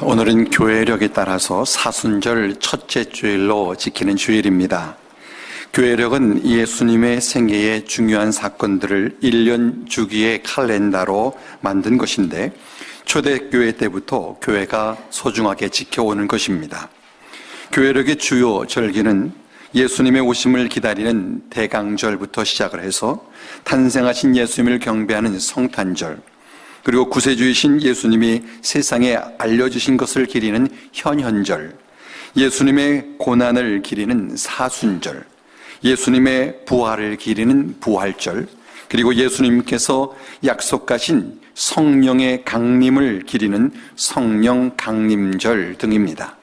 오늘은 교회력에 따라서 사순절 첫째 주일로 지키는 주일입니다. 교회력은 예수님의 생애의 중요한 사건들을 1년 주기의 칼렌다로 만든 것인데 초대교회 때부터 교회가 소중하게 지켜오는 것입니다. 교회력의 주요 절기는 예수님의 오심을 기다리는 대강절부터 시작을 해서 탄생하신 예수님을 경배하는 성탄절, 그리고 구세주이신 예수님이 세상에 알려주신 것을 기리는 현현절, 예수님의 고난을 기리는 사순절, 예수님의 부활을 기리는 부활절, 그리고 예수님께서 약속하신 성령의 강림을 기리는 성령 강림절 등입니다.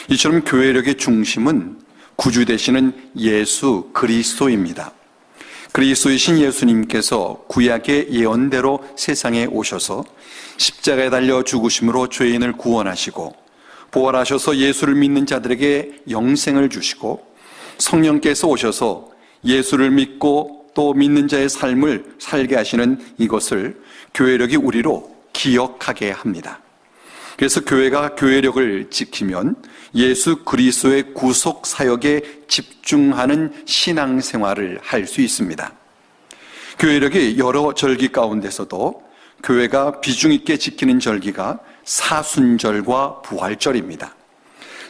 이처럼 교회력의 중심은 구주 되시는 예수 그리스도입니다. 그리스도이신 예수님께서 구약의 예언대로 세상에 오셔서 십자가에 달려 죽으심으로 죄인을 구원하시고 부활하셔서 예수를 믿는 자들에게 영생을 주시고 성령께서 오셔서 예수를 믿고 또 믿는 자의 삶을 살게 하시는 이것을 교회력이 우리로 기억하게 합니다. 그래서 교회가 교회력을 지키면 예수 그리스도의 구속 사역에 집중하는 신앙생활을 할 수 있습니다. 교회력이 여러 절기 가운데서도 교회가 비중 있게 지키는 절기가 사순절과 부활절입니다.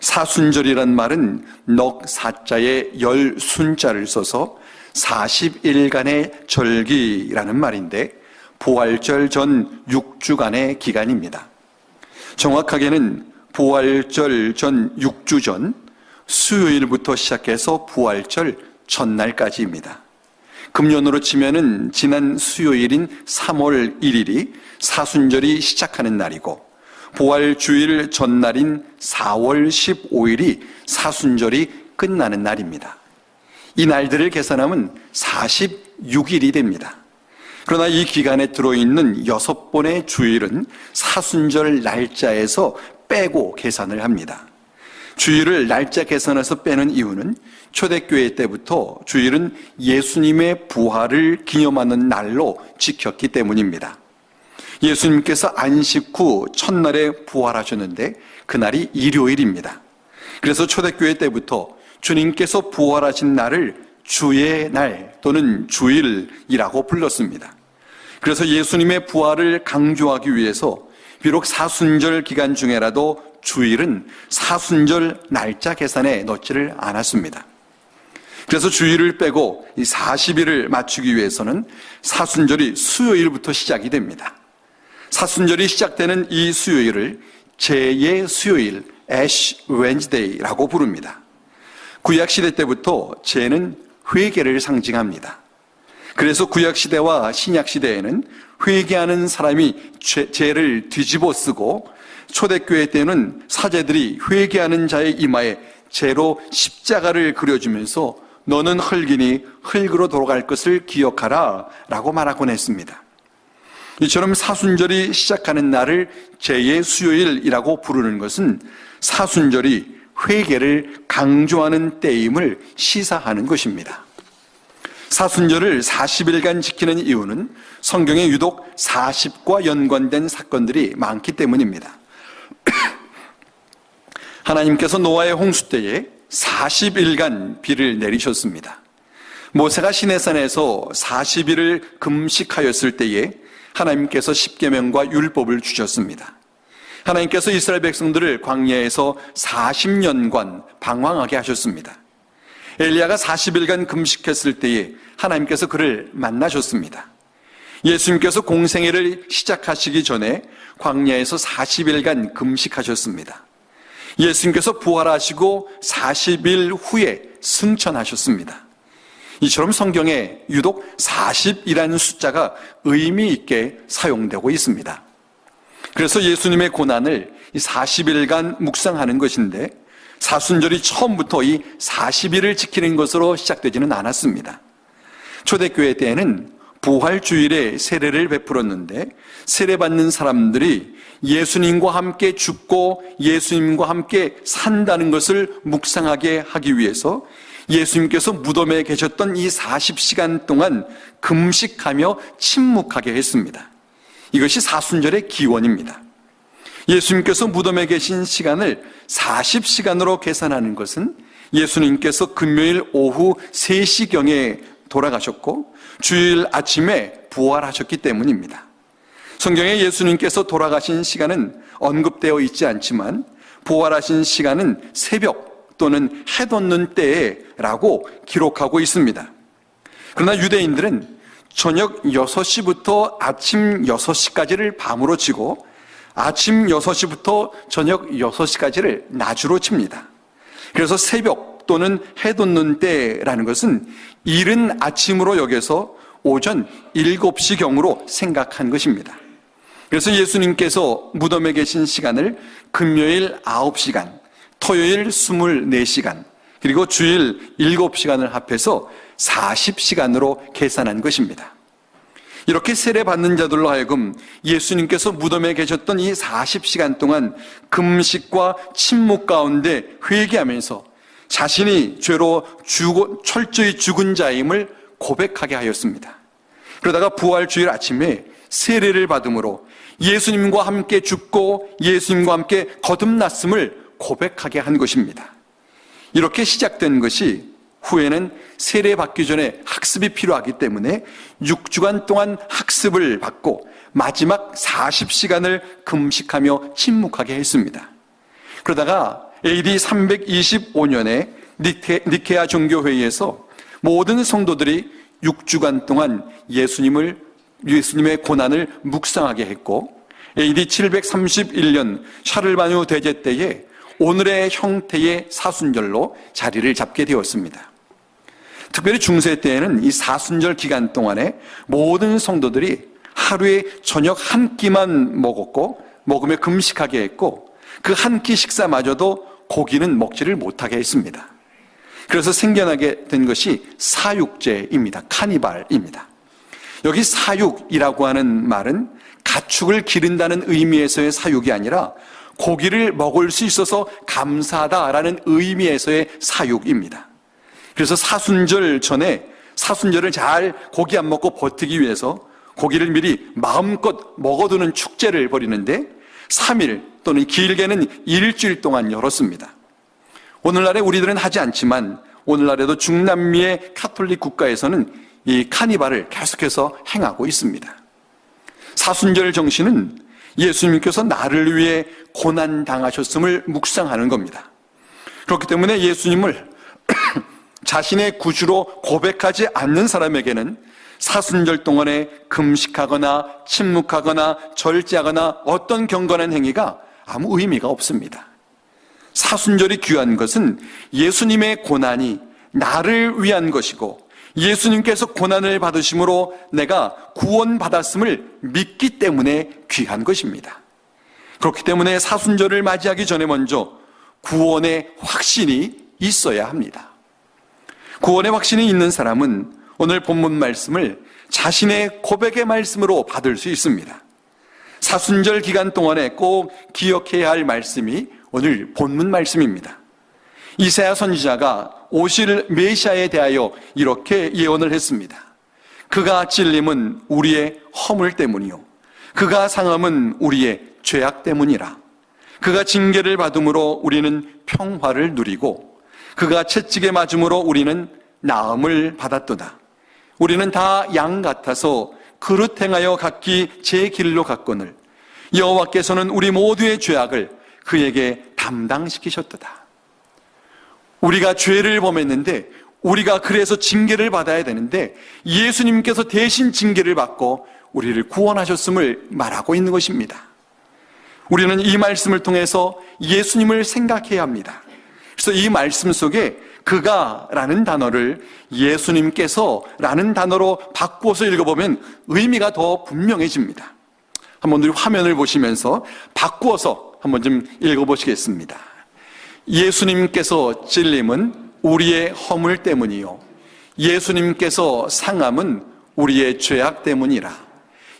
사순절이란 말은 넉 사자에 열 순자를 써서 40일간의 절기라는 말인데 부활절 전 6주간의 기간입니다. 정확하게는 부활절 전 6주 전 수요일부터 시작해서 부활절 전날까지입니다. 금년으로 치면은 지난 수요일인 3월 1일이 사순절이 시작하는 날이고 부활주일 전날인 4월 15일이 사순절이 끝나는 날입니다. 이 날들을 계산하면 46일이 됩니다. 그러나 이 기간에 들어있는 6번의 주일은 사순절 날짜에서 빼고 계산을 합니다. 주일을 날짜 계산해서 빼는 이유는 초대교회 때부터 주일은 예수님의 부활을 기념하는 날로 지켰기 때문입니다. 예수님께서 안식 후 첫날에 부활하셨는데 그날이 일요일입니다. 그래서 초대교회 때부터 주님께서 부활하신 날을 주의 날 또는 주일이라고 불렀습니다. 그래서 예수님의 부활을 강조하기 위해서 비록 사순절 기간 중에라도 주일은 사순절 날짜 계산에 넣지를 않았습니다. 그래서 주일을 빼고 이 40일을 맞추기 위해서는 사순절이 수요일부터 시작이 됩니다. 사순절이 시작되는 이 수요일을 제2의 수요일, 애쉬 웬즈데이라고 부릅니다. 구약시대 때부터 제는 회개를 상징합니다. 그래서 구약시대와 신약시대에는 회개하는 사람이 죄를 뒤집어 쓰고 초대교회 때는 사제들이 회개하는 자의 이마에 죄로 십자가를 그려주면서 너는 흙이니 흙으로 돌아갈 것을 기억하라 라고 말하곤 했습니다. 이처럼 사순절이 시작하는 날을 제2의 수요일이라고 부르는 것은 사순절이 회개를 강조하는 때임을 시사하는 것입니다. 사순절을 40일간 지키는 이유는 성경에 유독 40과 연관된 사건들이 많기 때문입니다. 하나님께서 노아의 홍수 때에 40일간 비를 내리셨습니다. 모세가 시내산에서 40일을 금식하였을 때에 하나님께서 십계명과 율법을 주셨습니다. 하나님께서 이스라엘 백성들을 광야에서 40년간 방황하게 하셨습니다. 엘리야가 40일간 금식했을 때에 하나님께서 그를 만나셨습니다. 예수님께서 공생애를 시작하시기 전에 광야에서 40일간 금식하셨습니다. 예수님께서 부활하시고 40일 후에 승천하셨습니다. 이처럼 성경에 유독 40이라는 숫자가 의미 있게 사용되고 있습니다. 그래서 예수님의 고난을 40일간 묵상하는 것인데 사순절이 처음부터 이 40일을 지키는 것으로 시작되지는 않았습니다. 초대교회 때에는 부활주일에 세례를 베풀었는데 세례받는 사람들이 예수님과 함께 죽고 예수님과 함께 산다는 것을 묵상하게 하기 위해서 예수님께서 무덤에 계셨던 이 40시간 동안 금식하며 침묵하게 했습니다. 이것이 사순절의 기원입니다. 예수님께서 무덤에 계신 시간을 40시간으로 계산하는 것은 예수님께서 금요일 오후 3시경에 돌아가셨고 주일 아침에 부활하셨기 때문입니다. 성경에 예수님께서 돌아가신 시간은 언급되어 있지 않지만 부활하신 시간은 새벽 또는 해 돋는 때라고 기록하고 있습니다. 그러나 유대인들은 저녁 6시부터 아침 6시까지를 밤으로 치고 아침 6시부터 저녁 6시까지를 낮으로 칩니다. 그래서 새벽 또는 해 돋는 때라는 것은 이른 아침으로 여겨서 오전 7시경으로 생각한 것입니다. 그래서 예수님께서 무덤에 계신 시간을 금요일 9시간, 토요일 24시간, 그리고 주일 7시간을 합해서 40시간으로 계산한 것입니다. 이렇게 세례받는 자들로 하여금 예수님께서 무덤에 계셨던 이 40시간 동안 금식과 침묵 가운데 회개하면서 자신이 죄로 철저히 죽은 자임을 고백하게 하였습니다. 그러다가 부활주일 아침에 세례를 받음으로 예수님과 함께 죽고 예수님과 함께 거듭났음을 고백하게 한 것입니다. 이렇게 시작된 것이 후에는 세례받기 전에 학습이 필요하기 때문에 6주간 동안 학습을 받고 마지막 40시간을 금식하며 침묵하게 했습니다. 그러다가 AD 325년에 니케아 종교회의에서 모든 성도들이 6주간 동안 예수님의 고난을 묵상하게 했고 AD 731년 샤를바누 대제 때에 오늘의 형태의 사순절로 자리를 잡게 되었습니다. 특별히 중세 때에는 이 사순절 기간 동안에 모든 성도들이 하루에 저녁 한 끼만 먹었고 먹으며 금식하게 했고 그 한 끼 식사마저도 고기는 먹지를 못하게 했습니다. 그래서 생겨나게 된 것이 사육제입니다. 카니발입니다. 여기 사육이라고 하는 말은 가축을 기른다는 의미에서의 사육이 아니라 고기를 먹을 수 있어서 감사하다라는 의미에서의 사육입니다. 그래서 사순절 전에 사순절을 잘 고기 안 먹고 버티기 위해서 고기를 미리 마음껏 먹어두는 축제를 벌이는데 3일 또는 길게는 일주일 동안 열었습니다. 오늘날에 우리들은 하지 않지만 오늘날에도 중남미의 카톨릭 국가에서는 이 카니발을 계속해서 행하고 있습니다. 사순절 정신은 예수님께서 나를 위해 고난당하셨음을 묵상하는 겁니다. 그렇기 때문에 예수님을 자신의 구주로 고백하지 않는 사람에게는 사순절 동안에 금식하거나 침묵하거나 절제하거나 어떤 경건한 행위가 아무 의미가 없습니다. 사순절이 귀한 것은 예수님의 고난이 나를 위한 것이고 예수님께서 고난을 받으심으로 내가 구원받았음을 믿기 때문에 귀한 것입니다. 그렇기 때문에 사순절을 맞이하기 전에 먼저 구원의 확신이 있어야 합니다. 구원의 확신이 있는 사람은 오늘 본문 말씀을 자신의 고백의 말씀으로 받을 수 있습니다. 사순절 기간 동안에 꼭 기억해야 할 말씀이 오늘 본문 말씀입니다. 이사야 선지자가 오실 메시아에 대하여 이렇게 예언을 했습니다. 그가 찔림은 우리의 허물 때문이요 그가 상함은 우리의 죄악 때문이라. 그가 징계를 받음으로 우리는 평화를 누리고 그가 채찍에 맞음으로 우리는 나음을 받았도다. 우리는 다 양 같아서 그릇 행하여 각기 제 길로 갔거늘 여호와께서는 우리 모두의 죄악을 그에게 담당시키셨도다. 우리가 죄를 범했는데 우리가 그래서 징계를 받아야 되는데 예수님께서 대신 징계를 받고 우리를 구원하셨음을 말하고 있는 것입니다. 우리는 이 말씀을 통해서 예수님을 생각해야 합니다. 그래서 이 말씀 속에 그가라는 단어를 예수님께서라는 단어로 바꾸어서 읽어보면 의미가 더 분명해집니다. 한번 우리 화면을 보시면서 바꾸어서 한번 좀 읽어보시겠습니다. 예수님께서 찔림은 우리의 허물 때문이요 예수님께서 상함은 우리의 죄악 때문이라.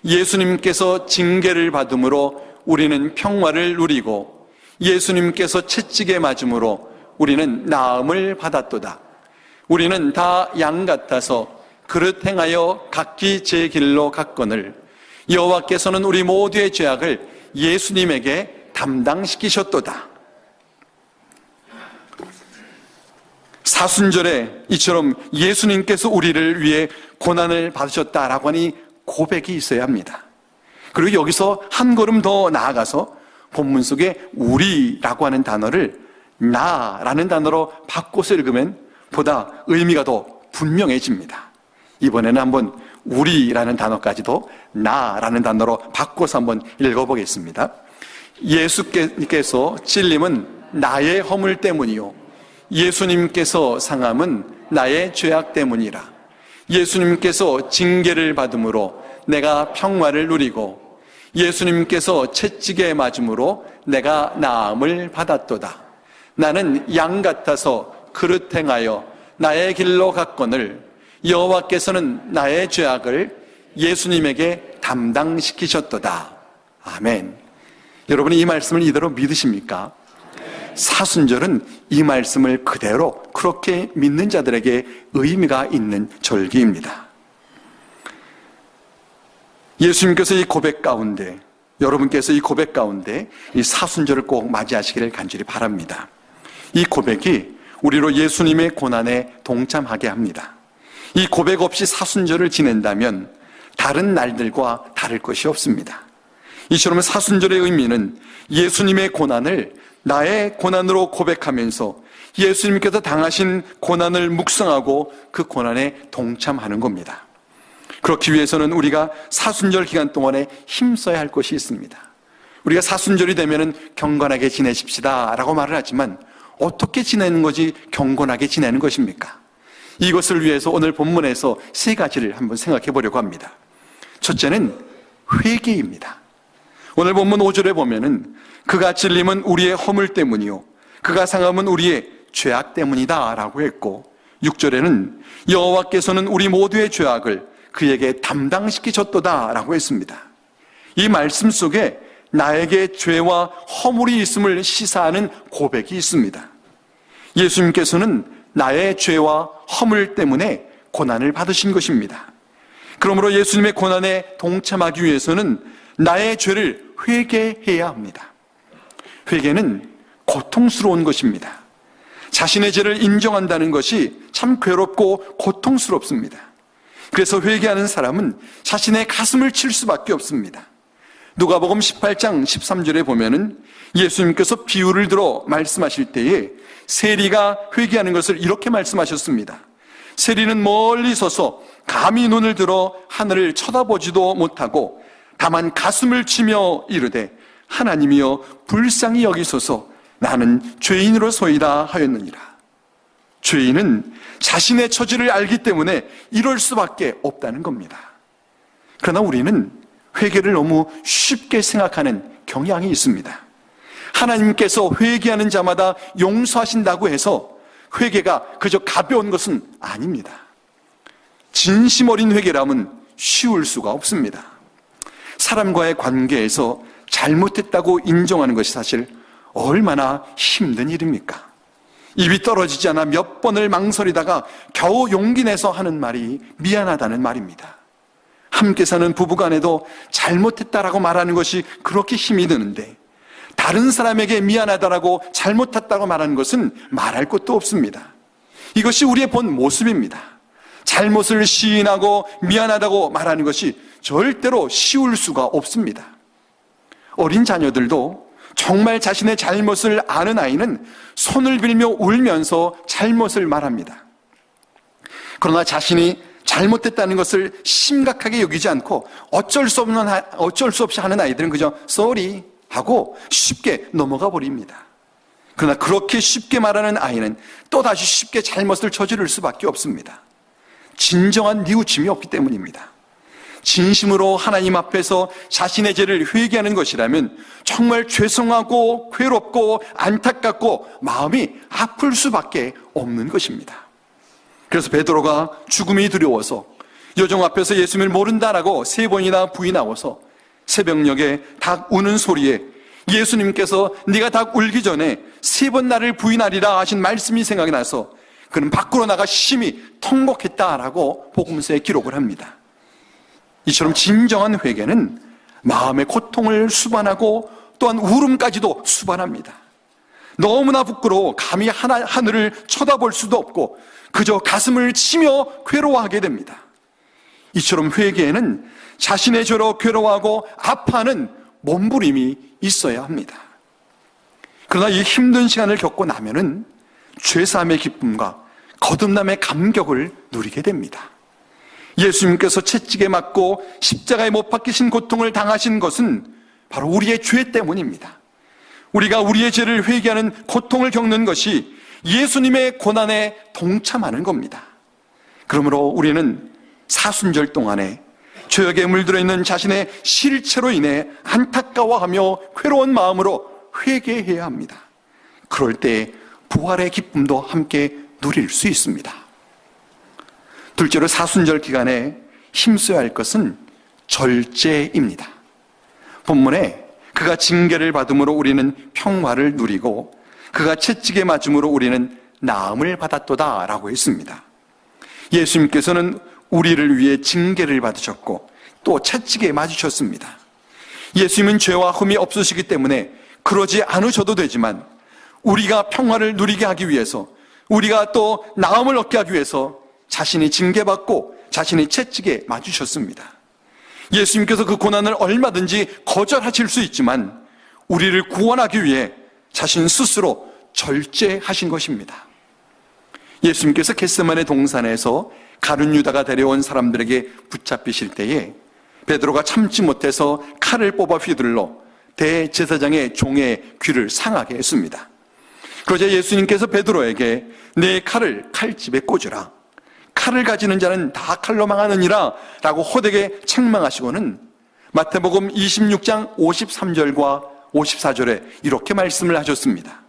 예수님께서 징계를 받음으로 우리는 평화를 누리고 예수님께서 채찍에 맞음으로 우리는 나음을 받았도다. 우리는 다 양 같아서 그릇 행하여 각기 제 길로 갔거늘 여호와께서는 우리 모두의 죄악을 예수님에게 담당시키셨도다. 사순절에 이처럼 예수님께서 우리를 위해 고난을 받으셨다라고 하니 고백이 있어야 합니다. 그리고 여기서 한 걸음 더 나아가서 본문 속에 우리라고 하는 단어를 나라는 단어로 바꿔서 읽으면 보다 의미가 더 분명해집니다. 이번에는 한번 우리라는 단어까지도 나라는 단어로 바꿔서 한번 읽어보겠습니다. 예수께서 찔림은 나의 허물 때문이요 예수님께서 상함은 나의 죄악 때문이라. 예수님께서 징계를 받음으로 내가 평화를 누리고 예수님께서 채찍에 맞음으로 내가 나음을 받았도다. 나는 양 같아서 그릇 행하여 나의 길로 갔거늘 여호와께서는 나의 죄악을 예수님에게 담당시키셨도다. 아멘. 여러분이 이 말씀을 이대로 믿으십니까? 사순절은 이 말씀을 그대로 그렇게 믿는 자들에게 의미가 있는 절기입니다. 예수님께서 이 고백 가운데, 여러분께서 이 고백 가운데 이 사순절을 꼭 맞이하시기를 간절히 바랍니다. 이 고백이 우리로 예수님의 고난에 동참하게 합니다. 이 고백 없이 사순절을 지낸다면 다른 날들과 다를 것이 없습니다. 이처럼 사순절의 의미는 예수님의 고난을 나의 고난으로 고백하면서 예수님께서 당하신 고난을 묵상하고 그 고난에 동참하는 겁니다. 그렇기 위해서는 우리가 사순절 기간 동안에 힘써야 할 것이 있습니다. 우리가 사순절이 되면은 경건하게 지내십시다 라고 말을 하지만 어떻게 지내는 것이 경건하게 지내는 것입니까? 이것을 위해서 오늘 본문에서 세 가지를 한번 생각해 보려고 합니다. 첫째는 회개입니다. 오늘 본문 5절에 보면은 그가 찔림은 우리의 허물 때문이요 그가 상함은 우리의 죄악 때문이다 라고 했고 6절에는 여호와께서는 우리 모두의 죄악을 그에게 담당시키셨도다 라고 했습니다. 이 말씀 속에 나에게 죄와 허물이 있음을 시사하는 고백이 있습니다. 예수님께서는 나의 죄와 허물 때문에 고난을 받으신 것입니다. 그러므로 예수님의 고난에 동참하기 위해서는 나의 죄를 회개해야 합니다. 회개는 고통스러운 것입니다. 자신의 죄를 인정한다는 것이 참 괴롭고 고통스럽습니다. 그래서 회개하는 사람은 자신의 가슴을 칠 수밖에 없습니다. 누가복음 18장 13절에 보면은 예수님께서 비유를 들어 말씀하실 때에 세리가 회개하는 것을 이렇게 말씀하셨습니다. 세리는 멀리 서서 감히 눈을 들어 하늘을 쳐다보지도 못하고 다만 가슴을 치며 이르되 하나님이여 불쌍히 여기소서 나는 죄인으로소이다 하였느니라. 죄인은 자신의 처지를 알기 때문에 이럴 수밖에 없다는 겁니다. 그러나 우리는 회개를 너무 쉽게 생각하는 경향이 있습니다. 하나님께서 회개하는 자마다 용서하신다고 해서 회개가 그저 가벼운 것은 아닙니다. 진심 어린 회개라면 쉬울 수가 없습니다. 사람과의 관계에서 잘못했다고 인정하는 것이 사실 얼마나 힘든 일입니까? 입이 떨어지지 않아 몇 번을 망설이다가 겨우 용기 내서 하는 말이 미안하다는 말입니다. 함께 사는 부부간에도 잘못했다라고 말하는 것이 그렇게 힘이 드는데 다른 사람에게 미안하다라고 잘못했다고 말하는 것은 말할 것도 없습니다. 이것이 우리의 본 모습입니다. 잘못을 시인하고 미안하다고 말하는 것이 절대로 쉬울 수가 없습니다. 어린 자녀들도 정말 자신의 잘못을 아는 아이는 손을 빌며 울면서 잘못을 말합니다. 그러나 자신이 잘못했다는 것을 심각하게 여기지 않고 어쩔 수 없이 하는 아이들은 그저 sorry 하고 쉽게 넘어가 버립니다. 그러나 그렇게 쉽게 말하는 아이는 또다시 쉽게 잘못을 저지를 수밖에 없습니다. 진정한 뉘우침이 없기 때문입니다. 진심으로 하나님 앞에서 자신의 죄를 회개하는 것이라면 정말 죄송하고 괴롭고 안타깝고 마음이 아플 수밖에 없는 것입니다. 그래서 베드로가 죽음이 두려워서 여종 앞에서 예수님을 모른다라고 3번이나 부인하고서 새벽녘에 닭 우는 소리에 예수님께서 네가 닭 울기 전에 3번 나를 부인하리라 하신 말씀이 생각이 나서 그는 밖으로 나가 심히 통곡했다라고 복음서에 기록을 합니다. 이처럼 진정한 회개는 마음의 고통을 수반하고 또한 울음까지도 수반합니다. 너무나 부끄러워 감히 하늘을 쳐다볼 수도 없고 그저 가슴을 치며 괴로워하게 됩니다. 이처럼 회개에는 자신의 죄로 괴로워하고 아파하는 몸부림이 있어야 합니다. 그러나 이 힘든 시간을 겪고 나면은 죄사함의 기쁨과 거듭남의 감격을 누리게 됩니다. 예수님께서 채찍에 맞고 십자가에 못 박히신 고통을 당하신 것은 바로 우리의 죄 때문입니다. 우리가 우리의 죄를 회개하는 고통을 겪는 것이 예수님의 고난에 동참하는 겁니다. 그러므로 우리는 사순절 동안에 죄악에 물들어 있는 자신의 실체로 인해 안타까워하며 괴로운 마음으로 회개해야 합니다. 그럴 때 부활의 기쁨도 함께 누릴 수 있습니다. 둘째로 사순절 기간에 힘써야 할 것은 절제입니다. 본문에 그가 징계를 받음으로 우리는 평화를 누리고 그가 채찍에 맞음으로 우리는 나음을 받았도다 라고 했습니다. 예수님께서는 우리를 위해 징계를 받으셨고 또 채찍에 맞으셨습니다. 예수님은 죄와 흠이 없으시기 때문에 그러지 않으셔도 되지만 우리가 평화를 누리게 하기 위해서, 우리가 또 나음을 얻게 하기 위해서 자신이 징계받고 자신이 채찍에 맞으셨습니다. 예수님께서 그 고난을 얼마든지 거절하실 수 있지만 우리를 구원하기 위해 자신 스스로 절제하신 것입니다. 예수님께서 겟세마네 동산에서 가룟 유다가 데려온 사람들에게 붙잡히실 때에 베드로가 참지 못해서 칼을 뽑아 휘둘러 대제사장의 종의 귀를 상하게 했습니다. 그러자 예수님께서 베드로에게 내 칼을 칼집에 꽂으라, 칼을 가지는 자는 다 칼로 망하느니라 라고 호되게 책망하시고는 마태복음 26장 53절과 54절에 이렇게 말씀을 하셨습니다.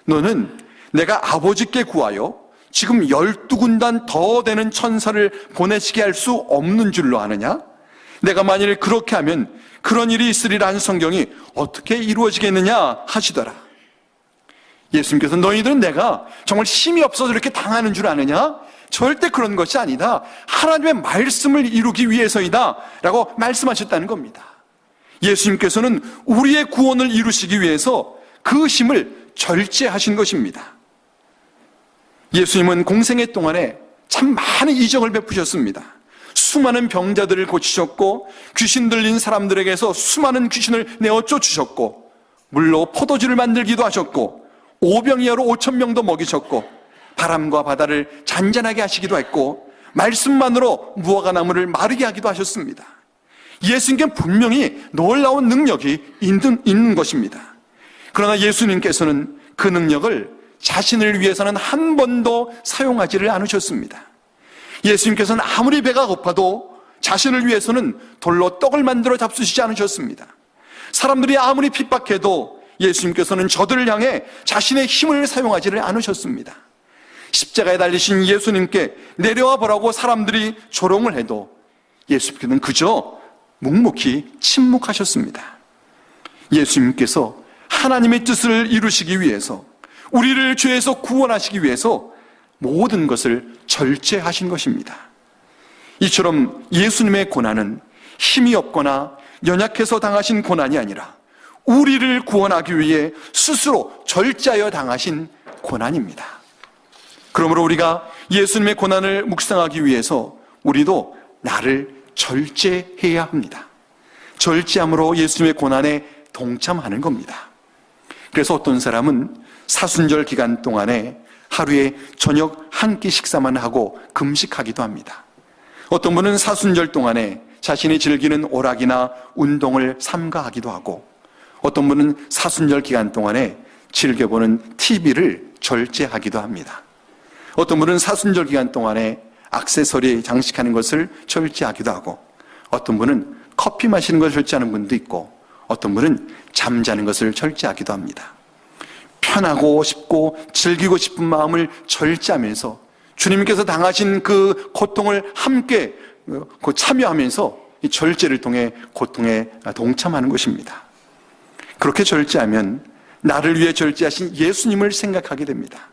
너는 내가 아버지께 구하여 지금 12군단 더 되는 천사를 보내시게 할 수 없는 줄로 아느냐? 내가 만일 그렇게 하면 그런 일이 있으리라는 성경이 어떻게 이루어지겠느냐 하시더라. 예수님께서 너희들은 내가 정말 힘이 없어서 이렇게 당하는 줄 아느냐? 절대 그런 것이 아니다. 하나님의 말씀을 이루기 위해서이다 라고 말씀하셨다는 겁니다. 예수님께서는 우리의 구원을 이루시기 위해서 그 힘을 절제하신 것입니다. 예수님은 공생애 동안에 참 많은 이적을 베푸셨습니다. 수많은 병자들을 고치셨고 귀신 들린 사람들에게서 수많은 귀신을 내어 쫓으셨고 물로 포도주를 만들기도 하셨고 오병이어로 5,000명도 먹이셨고 바람과 바다를 잔잔하게 하시기도 했고 말씀만으로 무화과 나무를 마르게 하기도 하셨습니다. 예수님께는 분명히 놀라운 능력이 있는 것입니다. 그러나 예수님께서는 그 능력을 자신을 위해서는 한 번도 사용하지를 않으셨습니다. 예수님께서는 아무리 배가 고파도 자신을 위해서는 돌로 떡을 만들어 잡수시지 않으셨습니다. 사람들이 아무리 핍박해도 예수님께서는 저들을 향해 자신의 힘을 사용하지를 않으셨습니다. 십자가에 달리신 예수님께 내려와 보라고 사람들이 조롱을 해도 예수님께서는 그저 묵묵히 침묵하셨습니다. 예수님께서 하나님의 뜻을 이루시기 위해서, 우리를 죄에서 구원하시기 위해서 모든 것을 절제하신 것입니다. 이처럼 예수님의 고난은 힘이 없거나 연약해서 당하신 고난이 아니라 우리를 구원하기 위해 스스로 절제하여 당하신 고난입니다. 그러므로 우리가 예수님의 고난을 묵상하기 위해서 우리도 나를 절제해야 합니다. 절제함으로 예수님의 고난에 동참하는 겁니다. 그래서 어떤 사람은 사순절 기간 동안에 하루에 저녁 한 끼 식사만 하고 금식하기도 합니다. 어떤 분은 사순절 동안에 자신이 즐기는 오락이나 운동을 삼가하기도 하고 어떤 분은 사순절 기간 동안에 즐겨보는 TV를 절제하기도 합니다. 어떤 분은 사순절 기간 동안에 액세서리 장식하는 것을 절제하기도 하고 어떤 분은 커피 마시는 것을 절제하는 분도 있고 어떤 분은 잠자는 것을 절제하기도 합니다. 편하고 싶고 즐기고 싶은 마음을 절제하면서 주님께서 당하신 그 고통을 함께 참여하면서 이 절제를 통해 고통에 동참하는 것입니다. 그렇게 절제하면 나를 위해 절제하신 예수님을 생각하게 됩니다.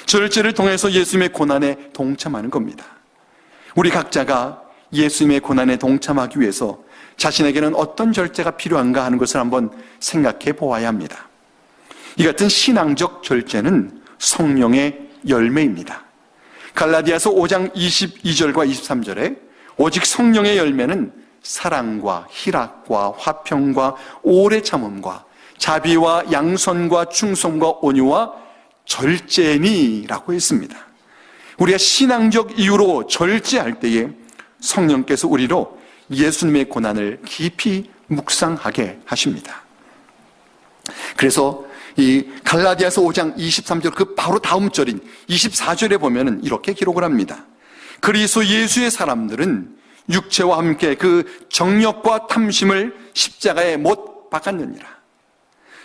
절제를 통해서 예수님의 고난에 동참하는 겁니다. 우리 각자가 예수님의 고난에 동참하기 위해서 자신에게는 어떤 절제가 필요한가 하는 것을 한번 생각해 보아야 합니다. 이 같은 신앙적 절제는 성령의 열매입니다. 갈라디아서 5장 22절과 23절에 오직 성령의 열매는 사랑과 희락과 화평과 오래 참음과 자비와 양선과 충성과 온유와 절제니라고 했습니다. 우리가 신앙적 이유로 절제할 때에 성령께서 우리로 예수님의 고난을 깊이 묵상하게 하십니다. 그래서 이 갈라디아서 5장 23절 그 바로 다음 절인 24절에 보면은 이렇게 기록을 합니다. 그리스도 예수의 사람들은 육체와 함께 그 정욕과 탐심을 십자가에 못 박았느니라.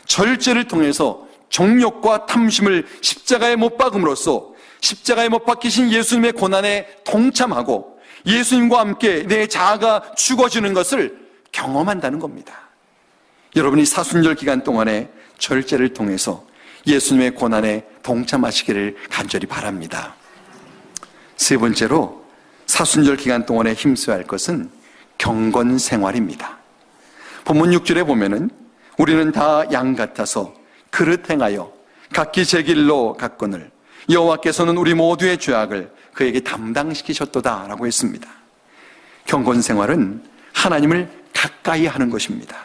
절제를 통해서 정욕과 탐심을 십자가에 못 박음으로써 십자가에 못 박히신 예수님의 고난에 동참하고 예수님과 함께 내 자아가 죽어지는 것을 경험한다는 겁니다. 여러분이 사순절 기간 동안에 절제를 통해서 예수님의 고난에 동참하시기를 간절히 바랍니다. 세 번째로 사순절 기간 동안에 힘써야 할 것은 경건 생활입니다. 본문 6절에 보면은 우리는 다 양 같아서 그릇 행하여 각기 제 길로 갔거늘 여호와께서는 우리 모두의 죄악을 그에게 담당시키셨도다 라고 했습니다. 경건 생활은 하나님을 가까이 하는 것입니다.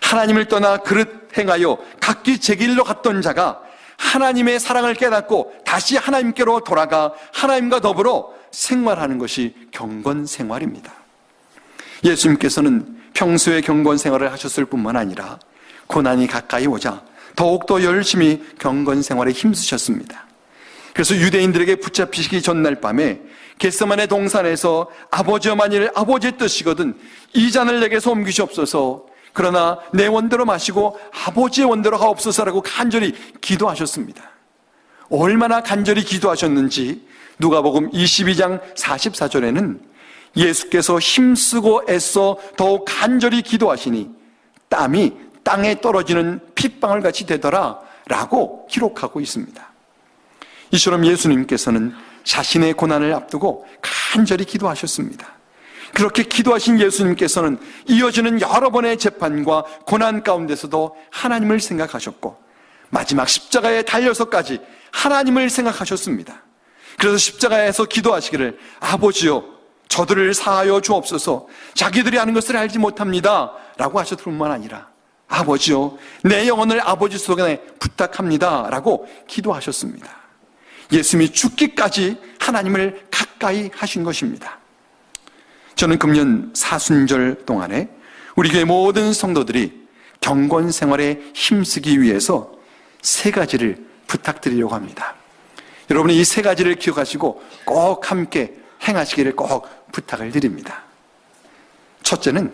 하나님을 떠나 그릇 행하여 각기 제 길로 갔던 자가 하나님의 사랑을 깨닫고 다시 하나님께로 돌아가 하나님과 더불어 생활하는 것이 경건 생활입니다. 예수님께서는 평소에 경건 생활을 하셨을 뿐만 아니라 고난이 가까이 오자 더욱더 열심히 경건 생활에 힘쓰셨습니다. 그래서 유대인들에게 붙잡히시기 전날 밤에 겟세마네 동산에서 아버지여 만일 아버지의 뜻이거든 이 잔을 내게서 옮기시옵소서 그러나 내 원대로 마시고 아버지의 원대로 하옵소서라고 간절히 기도하셨습니다. 얼마나 간절히 기도하셨는지 누가복음 22장 44절에는 예수께서 힘쓰고 애써 더욱 간절히 기도하시니 땀이 땅에 떨어지는 핏방울 같이 되더라 라고 기록하고 있습니다. 이처럼 예수님께서는 자신의 고난을 앞두고 간절히 기도하셨습니다. 그렇게 기도하신 예수님께서는 이어지는 여러 번의 재판과 고난 가운데서도 하나님을 생각하셨고 마지막 십자가에 달려서까지 하나님을 생각하셨습니다. 그래서 십자가에서 기도하시기를 아버지여 저들을 사하여 주옵소서 자기들이 하는 것을 알지 못합니다 라고 하셨을 뿐만 아니라 아버지여 내 영혼을 아버지 손에 부탁합니다 라고 기도하셨습니다. 예수님이 죽기까지 하나님을 가까이 하신 것입니다. 저는 금년 사순절 동안에 우리 교회 모든 성도들이 경건 생활에 힘쓰기 위해서 세 가지를 부탁드리려고 합니다. 여러분이 이 세 가지를 기억하시고 꼭 함께 행하시기를 꼭 부탁을 드립니다. 첫째는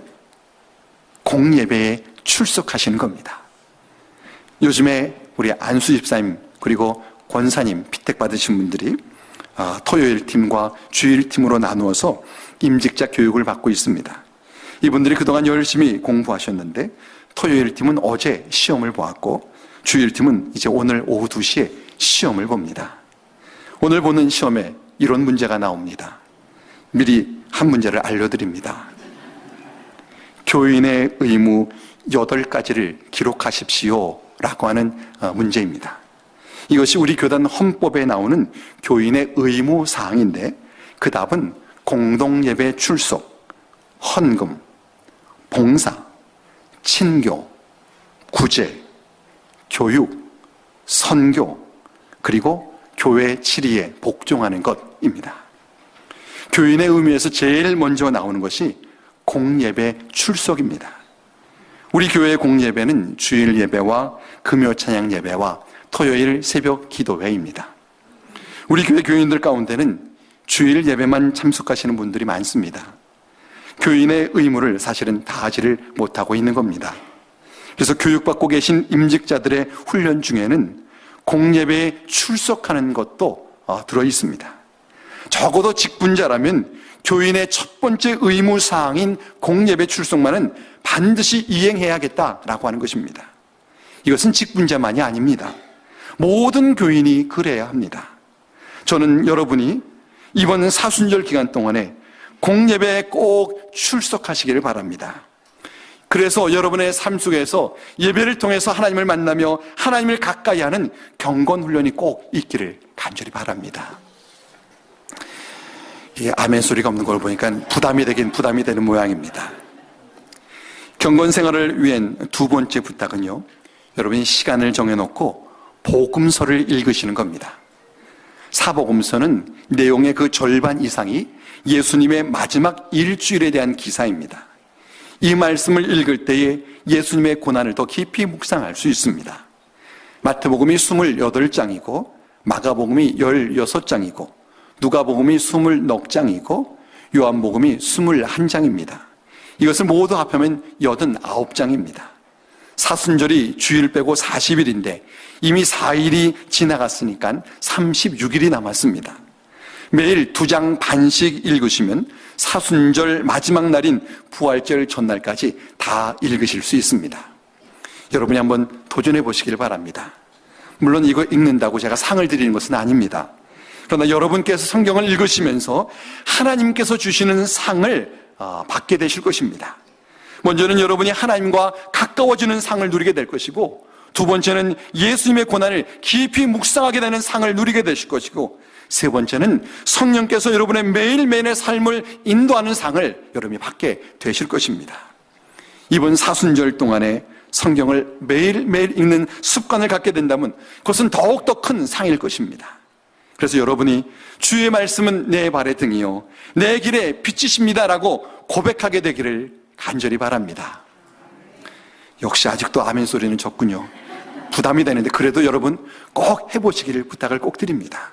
공예배에 출석하시는 겁니다. 요즘에 우리 안수 집사님 그리고 권사님 피택 받으신 분들이 토요일 팀과 주일 팀으로 나누어서 임직자 교육을 받고 있습니다. 이분들이 그동안 열심히 공부하셨는데 토요일 팀은 어제 시험을 보았고 주일 팀은 이제 오늘 오후 2시에 시험을 봅니다. 오늘 보는 시험에 이런 문제가 나옵니다. 미리 한 문제를 알려드립니다. 교인의 의무 8가지를 기록하십시오 라고 하는 문제입니다. 이것이 우리 교단 헌법에 나오는 교인의 의무 사항인데 그 답은 공동예배 출석, 헌금, 봉사, 친교, 구제, 교육, 선교, 그리고 교회 치리에 복종하는 것입니다. 교인의 의무에서 제일 먼저 나오는 것이 공예배 출석입니다. 우리 교회의 공예배는 주일 예배와 금요 찬양 예배와 토요일 새벽 기도회입니다. 우리 교회 교인들 가운데는 주일 예배만 참석하시는 분들이 많습니다. 교인의 의무를 사실은 다하지를 못하고 있는 겁니다. 그래서 교육받고 계신 임직자들의 훈련 중에는 공예배에 출석하는 것도 들어 있습니다. 적어도 직분자라면 교인의 첫 번째 의무사항인 공예배 출석만은 반드시 이행해야겠다라고 하는 것입니다. 이것은 직분자만이 아닙니다. 모든 교인이 그래야 합니다. 저는 여러분이 이번 사순절 기간 동안에 공예배에 꼭 출석하시기를 바랍니다. 그래서 여러분의 삶 속에서 예배를 통해서 하나님을 만나며 하나님을 가까이 하는 경건 훈련이 꼭 있기를 간절히 바랍니다. 이 아멘 소리가 없는 걸 보니까 부담이 되긴 부담이 되는 모양입니다. 경건 생활을 위한 두 번째 부탁은요, 여러분이 시간을 정해놓고 복음서를 읽으시는 겁니다. 사복음서는 내용의 그 절반 이상이 예수님의 마지막 일주일에 대한 기사입니다. 이 말씀을 읽을 때에 예수님의 고난을 더 깊이 묵상할 수 있습니다. 마태복음이 28장이고 마가복음이 16장이고 누가복음이 20장이고 요한복음이 21장입니다. 이것을 모두 합하면 89장입니다. 사순절이 주일 빼고 40일인데 이미 4일이 지나갔으니까 36일이 남았습니다. 매일 2장 반씩 읽으시면 사순절 마지막 날인 부활절 전날까지 다 읽으실 수 있습니다. 여러분이 한번 도전해 보시길 바랍니다. 물론 이거 읽는다고 제가 상을 드리는 것은 아닙니다. 그러나 여러분께서 성경을 읽으시면서 하나님께서 주시는 상을 받게 되실 것입니다. 먼저는 여러분이 하나님과 가까워지는 상을 누리게 될 것이고, 두 번째는 예수님의 고난을 깊이 묵상하게 되는 상을 누리게 되실 것이고, 세 번째는 성령께서 여러분의 매일매일의 삶을 인도하는 상을 여러분이 받게 되실 것입니다. 이번 사순절 동안에 성경을 매일매일 읽는 습관을 갖게 된다면 그것은 더욱더 큰 상일 것입니다. 그래서 여러분이 주의 말씀은 내 발의 등이요 내 길에 빛이십니다 라고 고백하게 되기를 간절히 바랍니다. 역시 아직도 아멘 소리는 적군요. 부담이 되는데 그래도 여러분 꼭 해보시기를 부탁을 꼭 드립니다.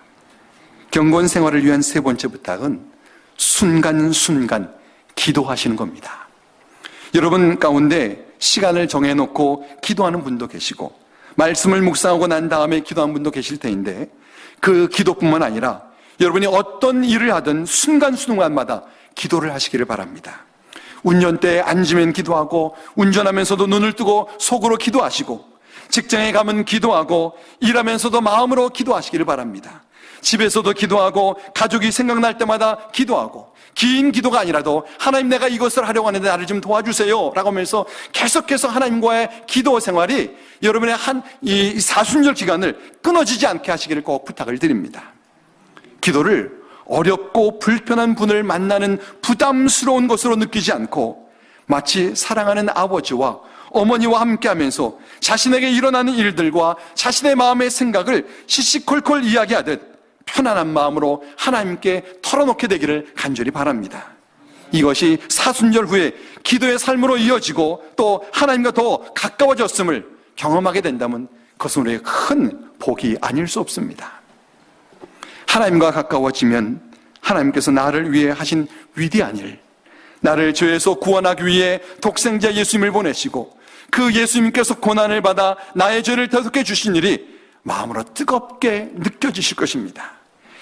경건 생활을 위한 세 번째 부탁은 순간순간 기도하시는 겁니다. 여러분 가운데 시간을 정해놓고 기도하는 분도 계시고 말씀을 묵상하고 난 다음에 기도하는 분도 계실 텐데, 그 기도뿐만 아니라 여러분이 어떤 일을 하든 순간순간마다 기도를 하시기를 바랍니다. 운전대에 앉으면 기도하고, 운전하면서도 눈을 뜨고 속으로 기도하시고, 직장에 가면 기도하고, 일하면서도 마음으로 기도하시기를 바랍니다. 집에서도 기도하고, 가족이 생각날 때마다 기도하고, 긴 기도가 아니라도 하나님 내가 이것을 하려고 하는데 나를 좀 도와주세요 라고 하면서 계속해서 하나님과의 기도 생활이 여러분의 이 사순절 기간을 끊어지지 않게 하시기를 꼭 부탁을 드립니다. 기도를 어렵고 불편한 분을 만나는 부담스러운 것으로 느끼지 않고 마치 사랑하는 아버지와 어머니와 함께 하면서 자신에게 일어나는 일들과 자신의 마음의 생각을 시시콜콜 이야기하듯 편안한 마음으로 하나님께 털어놓게 되기를 간절히 바랍니다. 이것이 사순절 후에 기도의 삶으로 이어지고 또 하나님과 더 가까워졌음을 경험하게 된다면 그것은 우리의 큰 복이 아닐 수 없습니다. 하나님과 가까워지면 하나님께서 나를 위해 하신 위대한 일, 나를 죄에서 구원하기 위해 독생자 예수님을 보내시고 그 예수님께서 고난을 받아 나의 죄를 대속해 주신 일이 마음으로 뜨겁게 느껴지실 것입니다.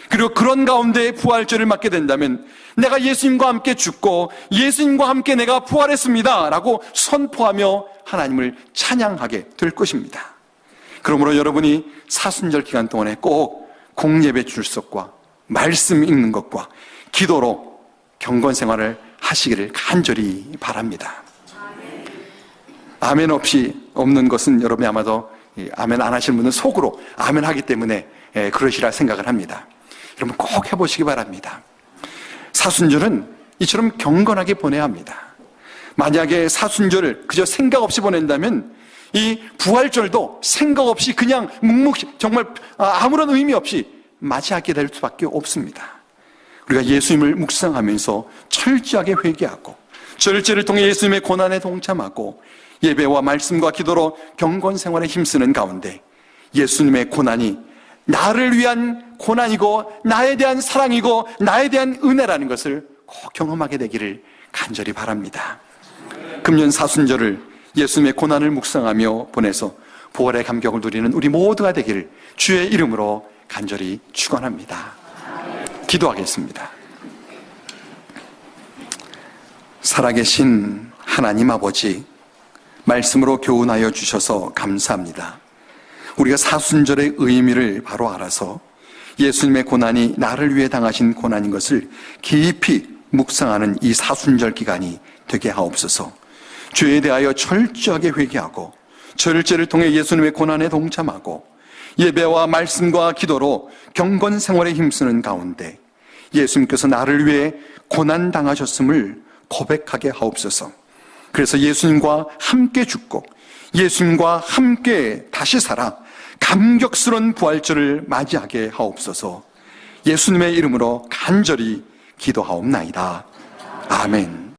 그리고 그런 가운데 부활절을 맞게 된다면 내가 예수님과 함께 죽고 예수님과 함께 내가 부활했습니다 라고 선포하며 하나님을 찬양하게 될 것입니다. 그러므로 여러분이 사순절 기간 동안에 꼭 공예배 출석과 말씀 읽는 것과 기도로 경건 생활을 하시기를 간절히 바랍니다. 아멘 없이 없는 것은 여러분이 아마도 아멘 안 하시는 분은 속으로 아멘 하기 때문에 그러시라 생각을 합니다. 여러분 꼭 해보시기 바랍니다. 사순절은 이처럼 경건하게 보내야 합니다. 만약에 사순절을 그저 생각 없이 보낸다면 이 부활절도 생각 없이 그냥 묵묵히 정말 아무런 의미 없이 맞이하게 될 수밖에 없습니다. 우리가 예수님을 묵상하면서 철저하게 회개하고 절제를 통해 예수님의 고난에 동참하고 예배와 말씀과 기도로 경건 생활에 힘쓰는 가운데 예수님의 고난이 나를 위한 고난이고 나에 대한 사랑이고 나에 대한 은혜라는 것을 꼭 경험하게 되기를 간절히 바랍니다. 금년 사순절을 예수님의 고난을 묵상하며 보내서 부활의 감격을 누리는 우리 모두가 되기를 주의 이름으로 간절히 축원합니다. 기도하겠습니다. 살아계신 하나님 아버지, 말씀으로 교훈하여 주셔서 감사합니다. 우리가 사순절의 의미를 바로 알아서 예수님의 고난이 나를 위해 당하신 고난인 것을 깊이 묵상하는 이 사순절 기간이 되게 하옵소서. 죄에 대하여 철저하게 회개하고 절제를 통해 예수님의 고난에 동참하고 예배와 말씀과 기도로 경건 생활에 힘쓰는 가운데 예수님께서 나를 위해 고난당하셨음을 고백하게 하옵소서. 그래서 예수님과 함께 죽고 예수님과 함께 다시 살아 감격스러운 부활절을 맞이하게 하옵소서. 예수님의 이름으로 간절히 기도하옵나이다. 아멘.